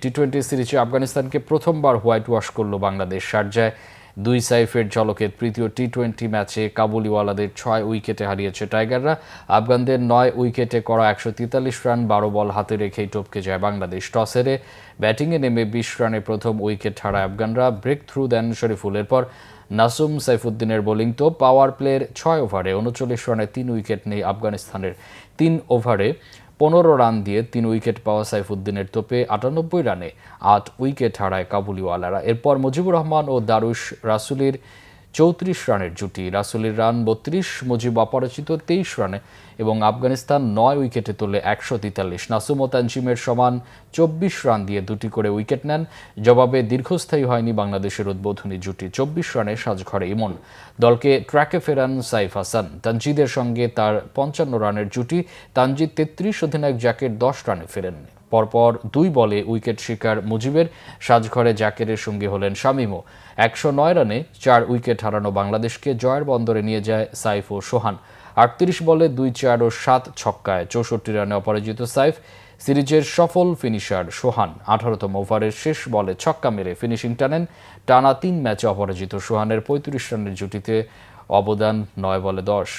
টি-20 সিরিজে আফগানিস্তানকে প্রথমবার হোয়াইট ওয়াশ করল বাংলাদেশ। শারজায় 2 সাইফের ঝলকে তৃতীয় টি-20 ম্যাচে কাবুলিওয়ালাদের 6 উইকেটে হারিয়েছে টাইগাররা। আফগানদের 9 উইকেটে করা 143 রান 12 বল হাতে রেখেই টপকে যায় বাংলাদেশ। টস হেরে ব্যাটিংয়ে নেমে 20 রানে প্রথম উইকেট হারায় আফগানরা। ব্রেক থ্রু দেন শরীফুল। এরপর নাসুম সাইফুদ্দিনের বোলিং তো পাওয়ার প্লের 6 ওভারে 39 রানে 3 উইকেট নেই আফগানিস্তানের। 3 ওভারে 15 রান দিয়ে 3 উইকেট পাওয়া সাইফুদ্দিনের তোপে 98 রানে 8 উইকেট হারায় কাবুলিওয়ালারা। এরপর মুজিবুর রহমান ও দারুশ রাসুলির 34 রানের জুটি। রাসুলির রান 32, মুজিব অপরাজিত 23 রানে এবং আফগানিস্তান 9 উইকেটে তোলে 143। নাসুম ও তানজিমের সমান 24 রান দিয়ে 2টি করে উইকেট নেন। জবাবে দীর্ঘস্থায়ী হয়নি বাংলাদেশের উদ্বোধনী জুটি। 24 রানে সাজঘরে ইমন। দলকে ট্র্যাকে ফেরান সাইফ হাসান। তানজিদের সঙ্গে তার 55 রানের জুটি। তানজিদ 33, অধিনায়ক জাকের 10 রানে ফেরেন। পরপর 2 বলে উইকেট শিকার মুজিবের। সাজঘরে জাকেরের সঙ্গে হলেন শামীমও। 109 রানে 4 উইকেট হারানো বাংলাদেশকে জয়ের বন্দরে নিয়ে যায় সাইফ ও সোহান। 38 বলে 2, 4 ও 7 ছক্কায় 64 রানে অপরাজিত সাইফ। সিরিজের সফল ফিনিশার সোহান 18তম ওভারের শেষ বলে ছক্কা মেরে ফিনিশিং টানেন। টানা 3 ম্যাচে অপরাজিত সোহানের 35 রানের জুটিতে অবদান 9 বলে 10।